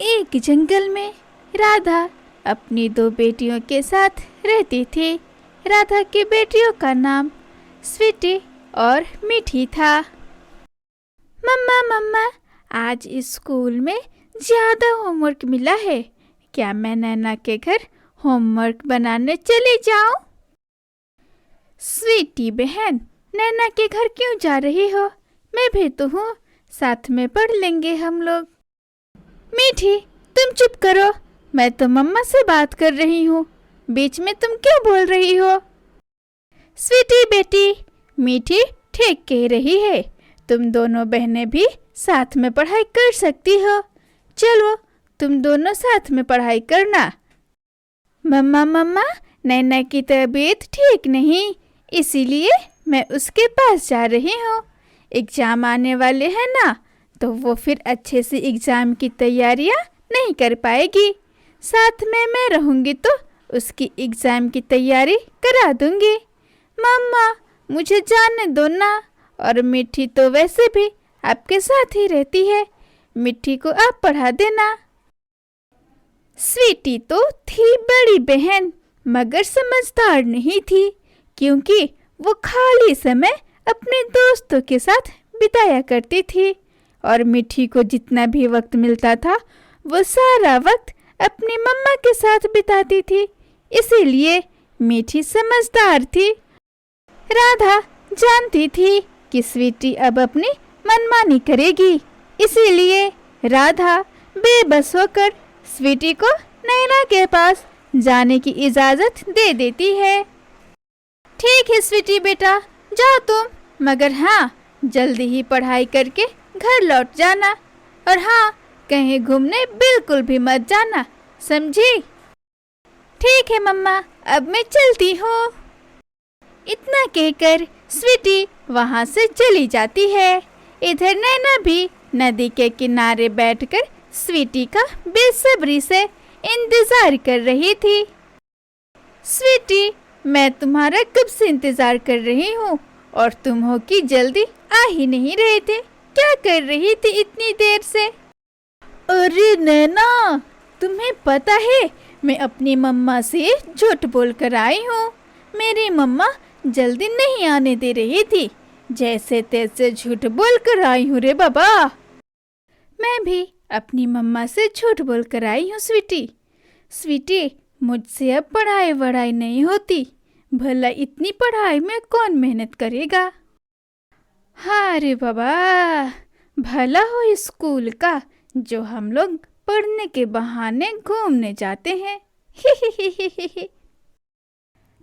एक जंगल में राधा अपनी दो बेटियों के साथ रहती थी। राधा की बेटियों का नाम स्वीटी और मीठी था। मम्मा मम्मा, आज स्कूल में ज़्यादा होमवर्क मिला है, क्या मैं नैना के घर होमवर्क बनाने चली जाऊं? स्वीटी बहन, नैना के घर क्यों जा रही हो? मैं भी तो हूँ, साथ में पढ़ लेंगे हम लोग। मीठी, तुम चुप करो, मैं तो मम्मा से बात कर रही हूँ, बीच में तुम क्यों बोल रही हो? स्वीटी बेटी, मीठी ठीक कह रही है, तुम दोनों बहनें भी साथ में पढ़ाई कर सकती हो। चलो तुम दोनों साथ में पढ़ाई करना। मम्मा मम्मा, नैना की तबीयत ठीक नहीं, इसीलिए मैं उसके पास जा रही हूँ। एग्ज़ाम आने वाले हैं ना, तो वो फिर अच्छे से एग्ज़ाम की तैयारियाँ नहीं कर पाएगी। साथ में मैं रहूँगी तो उसकी एग्ज़ाम की तैयारी करा दूँगी। मम्मा, मुझे जाने दो ना, और मीठी तो वैसे भी आपके साथ ही रहती है, मिठी को आप पढ़ा देना। स्वीटी तो थी बड़ी बहन, मगर समझदार नहीं थी, क्योंकि वो खाली समय अपने दोस्तों के साथ बिताया करती थी और मिठी को जितना भी वक्त मिलता था वो सारा वक्त अपनी मम्मा के साथ बिताती थी। इसीलिए मिठी समझदार थी। राधा जानती थी कि स्वीटी अब अपनी मनमानी करेगी, इसीलिए राधा बेबस होकर स्वीटी को नैना के पास जाने की इजाज़त दे देती है। ठीक है स्वीटी बेटा, जाओ तुम, मगर हाँ, जल्दी ही पढ़ाई करके घर लौट जाना, और हाँ, कहीं घूमने बिल्कुल भी मत जाना, समझी? ठीक है मम्मा, अब मैं चलती हूँ। इतना कहकर स्वीटी वहाँ से चली जाती है। इधर नैना भी नदी के किनारे बैठकर स्वीटी का बेसब्री से इंतजार कर रही थी। स्वीटी, मैं तुम्हारा कब से इंतजार कर रही हूँ, और तुम हो कि जल्दी आ ही नहीं रहे थे, क्या कर रही थी इतनी देर से? अरे नैना, तुम्हें पता है मैं अपनी मम्मा से झूठ बोल कर आई हूँ। मेरी मम्मा जल्दी नहीं आने दे रही थी, जैसे तैसे झूठ बोल कर आई हूँ रे बाबा। मैं भी अपनी मम्मा से झूठ बोल कर आई हूँ स्वीटी। स्वीटी, मुझसे अब पढ़ाई वढ़ाई नहीं होती, भला इतनी पढ़ाई में कौन मेहनत करेगा? हाँ रे बाबा, भला हो स्कूल का, जो हम लोग पढ़ने के बहाने घूमने जाते हैं।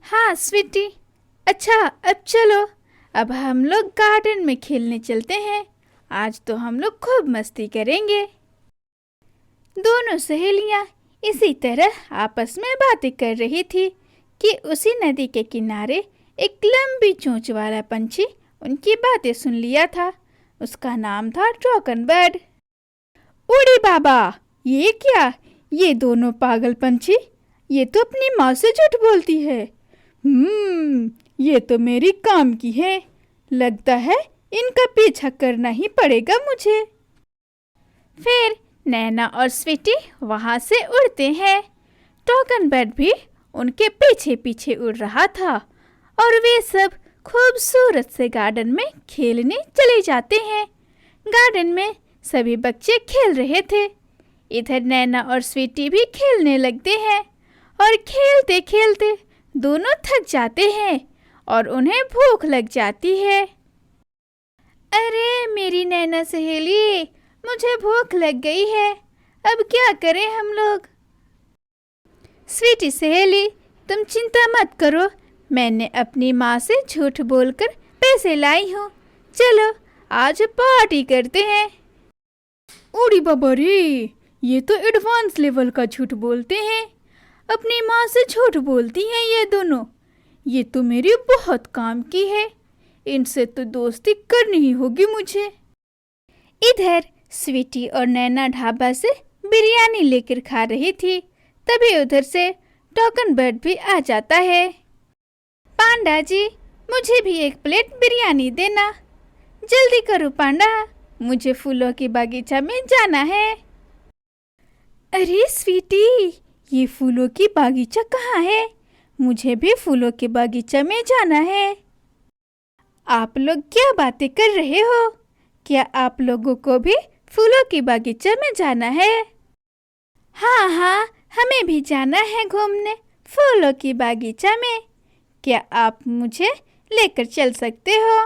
हाँ स्वीटी, अच्छा अब चलो, अब हम लोग गार्डन में खेलने चलते हैं, आज तो हम लोग खूब मस्ती करेंगे। दोनों सहेलियां इसी तरह आपस में बातें कर रही थी कि उसी नदी के किनारे एक लंबी चोंच वाला पंछी उनकी बातें सुन लिया था। उसका नाम था टोकन बर्ड। उड़ी बाबा, ये क्या, ये दोनों पागल पंछी, ये तो अपनी माँ से झूठ बोलती है। ये तो मेरी काम की है, लगता है इनका पीछा करना ही पड़ेगा मुझे। फिर नैना और स्वीटी वहाँ से उड़ते हैं। टोकन बर्ड भी उनके पीछे पीछे उड़ रहा था, और वे सब खूबसूरत से गार्डन में खेलने चले जाते हैं। गार्डन में सभी बच्चे खेल रहे थे। इधर नैना और स्वीटी भी खेलने लगते हैं, और खेलते खेलते दोनों थक जाते हैं और उन्हें भूख लग जाती है। अरे मेरी नैना सहेली, मुझे भूख लग गई है, अब क्या करें हम लोग? स्वीटी सहेली, तुम चिंता मत करो, मैंने अपनी माँ से झूठ बोलकर पैसे लाई हूँ, चलो आज पार्टी करते हैं। उड़ी बाबा रे, ये तो एडवांस लेवल का झूठ बोलते हैं, अपनी माँ से झूठ बोलती हैं ये दोनों। ये तो मेरी बहुत काम की है, इनसे तो दोस्ती करनी ही होगी मुझे। इधर स्वीटी और नैना ढाबा से बिरयानी लेकर खा रही थी, तभी उधर से टोकन बर्ड भी आ जाता है। पांडा जी, मुझे भी एक प्लेट बिरयानी देना, जल्दी करो पांडा, मुझे फूलों की बागीचा में जाना है। अरे स्वीटी, ये फूलों की बागीचा कहाँ है? मुझे भी फूलों के बागीचा में जाना है। आप लोग क्या बातें कर रहे हो? क्या आप लोगों को भी फूलों की बागीचा में जाना है? हाँ हाँ, हमें भी जाना है घूमने फूलों की बागीचा में। क्या आप मुझे लेकर चल सकते हो?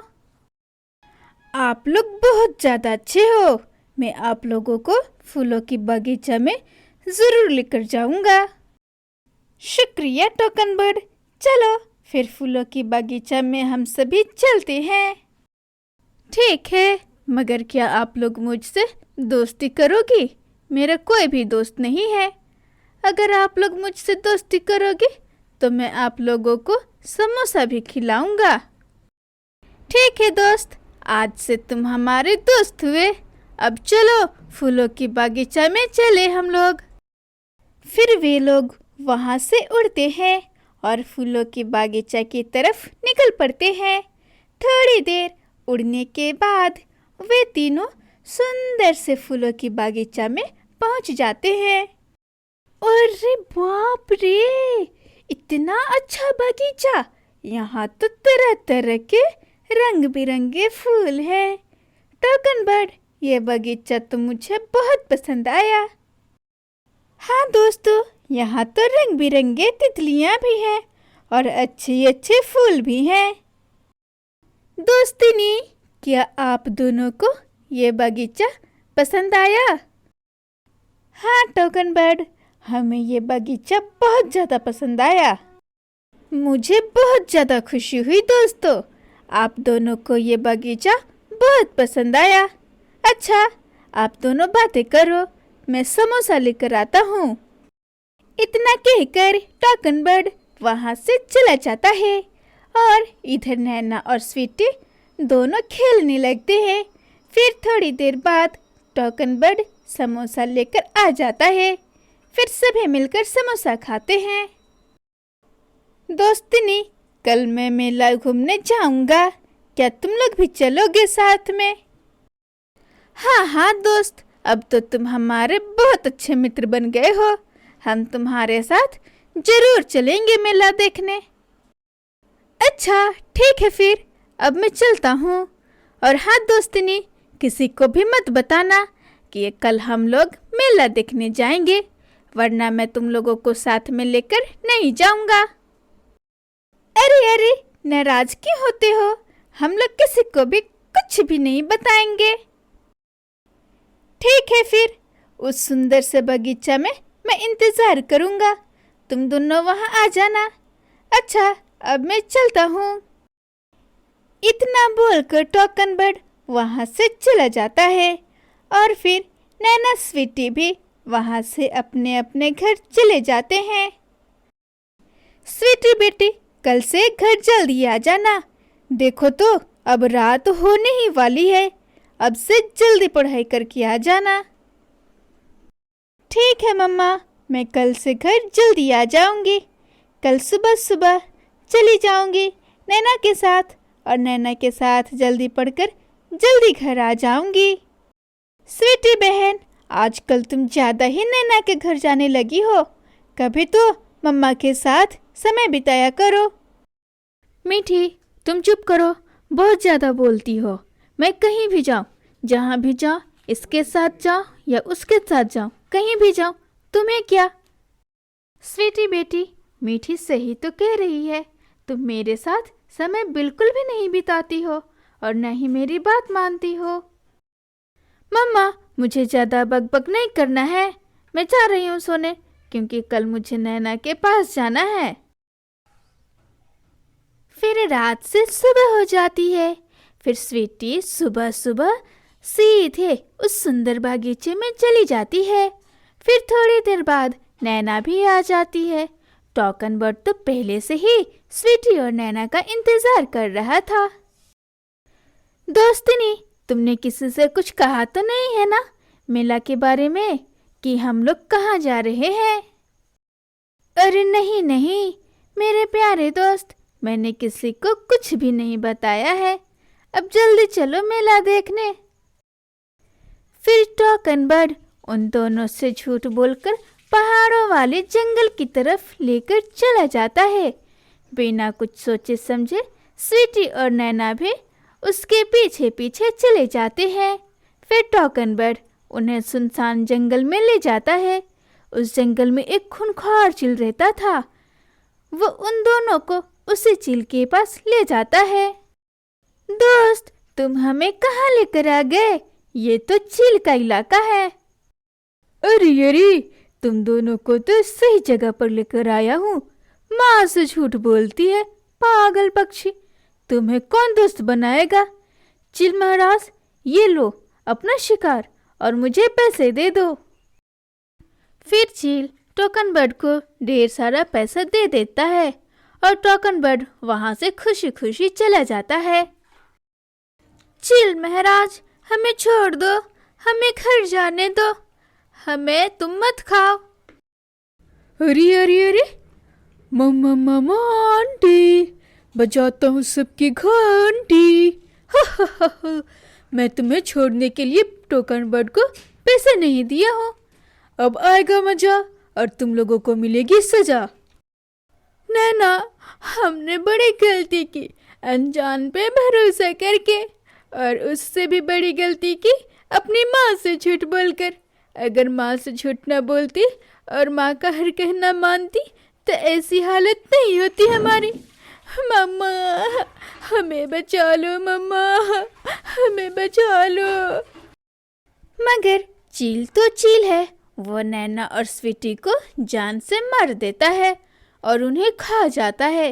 आप लोग बहुत ज़्यादा अच्छे हो। मैं आप लोगों को फूलों की बागीचा में ज़रूर लेकर जाऊंगा। शुक्रिया टोकन बर्ड। चलो फिर फूलों की बागीचा में हम सभी चलते हैं। ठीक है, मगर क्या आप लोग मुझसे दोस्ती करोगी? मेरा कोई भी दोस्त नहीं है। अगर आप लोग मुझसे दोस्ती करोगे तो मैं आप लोगों को समोसा भी खिलाऊंगा। ठीक है दोस्त, आज से तुम हमारे दोस्त हुए। अब चलो फूलों की बागीचा में चले हम लोग। फिर वे लोग वहाँ से उड़ते हैं और फूलों की बागीचा की तरफ निकल पड़ते हैं। थोड़ी देर उड़ने के बाद वे तीनों सुंदर से फूलों की बागीचा में पहुँच जाते हैं। अरे बाप रे, इतना अच्छा बागीचा! यहाँ तो तरह तरह के रंग बिरंगे फूल है। टोकन बर्ड, ये बगीचा तो मुझे बहुत पसंद आया। हाँ दोस्तों, यहाँ तो रंग बिरंगे तितलियाँ भी हैं और अच्छे अच्छे फूल भी हैं। दोस्तिनी, क्या आप दोनों को ये बगीचा पसंद आया? हाँ टोकन बर्ड, हमें ये बगीचा बहुत ज़्यादा पसंद आया। मुझे बहुत ज़्यादा खुशी हुई दोस्तों, आप दोनों को ये बगीचा बहुत पसंद आया। अच्छा, आप दोनों बातें करो, मैं समोसा लेकर आता हूँ। इतना कहकर टोकन बर्ड वहाँ से चला जाता है और इधर नैना और स्वीटी दोनों खेलने लगते हैं। फिर थोड़ी देर बाद टोकन बर्ड समोसा लेकर आ जाता है। फिर सभी मिलकर समोसा खाते हैं। दोस्तनी, कल मैं मेला घूमने जाऊंगा, क्या तुम लोग भी चलोगे साथ में? हाँ हाँ दोस्त, अब तो तुम हमारे बहुत अच्छे मित्र बन गए हो। हम तुम्हारे साथ जरूर चलेंगे मेला देखने। अच्छा ठीक है, फिर अब मैं चलता हूँ। और हाँ दोस्तनी, किसी को भी मत बताना कि कल हम लोग मेला देखने जाएंगे, वरना मैं तुम लोगों को साथ में लेकर नहीं जाऊंगा। अरे अरे, नाराज क्यों होते हो? हम लोग किसी को भी कुछ भी नहीं बताएंगे। ठीक है, फिर उस सुंदर से बगीचा में मैं इंतजार करूंगा। तुम दोनों वहां आ जाना। अच्छा, अब मैं चलता हूँ। इतना बोलकर टोकन बर्ड वहां से चला जाता है और फिर नैना स्वीटी भी वहां से अपने अपने घर चले जाते हैं। स्वीटी बेटी, कल से घर जल्दी आ जाना। देखो तो अब रात होने ही वाली है, अब से जल्दी पढ़ाई करके आ जाना। ठीक है मम्मा, मैं कल से घर जल्दी आ जाऊंगी। कल सुबह सुबह चली जाऊंगी नैना के साथ और नैना के साथ जल्दी पढ़कर जल्दी घर आ जाऊंगी। स्वीटी बहन, आजकल तुम ज़्यादा ही नैना के घर जाने लगी हो। कभी तो मम्मा के साथ समय बिताया करो। मीठी, तुम चुप करो, बहुत ज़्यादा बोलती हो। मैं कहीं भी जाऊँ, जहाँ भी जाऊँ, इसके साथ जाऊँ या उसके साथ जाऊँ, कहीं भी जाऊँ, तुम्हें क्या? स्वीटी बेटी, मीठी सही तो कह रही है। तुम मेरे साथ समय बिल्कुल भी नहीं बिताती हो और न ही मेरी बात मानती हो। मम्मा, मुझे ज़्यादा बकबक नहीं करना है। मैं जा रही हूँ सोने, क्योंकि कल मुझे नैना के पास जाना है। फिर रात से सुबह हो जाती है। फिर स्वीटी सुबह सुबह सीधे उस सुंदर बागीचे में चली जाती है। फिर थोड़ी देर बाद नैना भी आ जाती है। टोकन बर्ड तो पहले से ही स्वीटी और नैना का इंतजार कर रहा था। दोस्तनी, तुमने किसी से कुछ कहा तो नहीं है ना मेला के बारे में, कि हम लोग कहाँ जा रहे हैं? अरे नहीं नहीं मेरे प्यारे दोस्त, मैंने किसी को कुछ भी नहीं बताया है। अब जल्दी चलो मेला देखने। फिर टोकन बर्ड उन दोनों से झूठ बोलकर पहाड़ों वाले जंगल की तरफ लेकर चला जाता है। बिना कुछ सोचे समझे स्वीटी और नैना भी उसके पीछे पीछे चले जाते हैं। फिर टॉकनबर्ड उन्हें सुनसान जंगल में ले जाता है। उस जंगल में एक खूंखार चील रहता था। वो उन दोनों को उसी चील के पास ले जाता है। दोस्त, तुम हमें कहाँ लेकर आ गए? ये तो चील का इलाका है। अरे अरे, तुम दोनों को तो सही जगह पर लेकर आया हूँ। माँ से झूठ बोलती है, पागल पक्षी। तुम्हें कौन दोस्त बनाएगा? चील महाराज, ये लो अपना शिकार और मुझे पैसे दे दो। फिर चील टॉकनबर्ड को ढेर सारा पैसा दे देता है और टॉकनबर्ड वहां से खुशी खुशी चला जाता है। चील महाराज, हमें छोड़ दो, हमें घर जाने दो, हमें तुम मत खाओ। अरे अरे अरे, मम्मा मम्मा आंटी, बजाता हूँ सबकी घंटी। हा, मैं तुम्हें छोड़ने के लिए टॉकनबर्ड को पैसे नहीं दिया हूँ। अब आएगा मजा और तुम लोगों को मिलेगी सजा। नैना, हमने बड़ी गलती की अनजान पे भरोसा करके, और उससे भी बड़ी गलती की अपनी माँ से झूठ बोलकर। अगर माँ से झूठ ना बोलती और माँ का हर कहना मानती तो ऐसी हालत नहीं होती हमारी। मम्मा, हमें बचा लो, मम्मा हमें बचा लो। मगर चील तो चील है, वो नैना और स्वीटी को जान से मार देता है और उन्हें खा जाता है।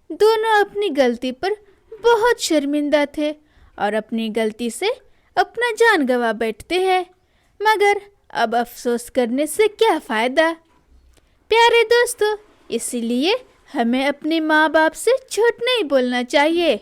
दोनों अपनी गलती पर बहुत शर्मिंदा थे और अपनी गलती से अपना जान गंवा बैठते हैं। मगर अब अफसोस करने से क्या फ़ायदा? प्यारे दोस्तों, इसीलिए हमें अपने माँ बाप से झूठ नहीं बोलना चाहिए।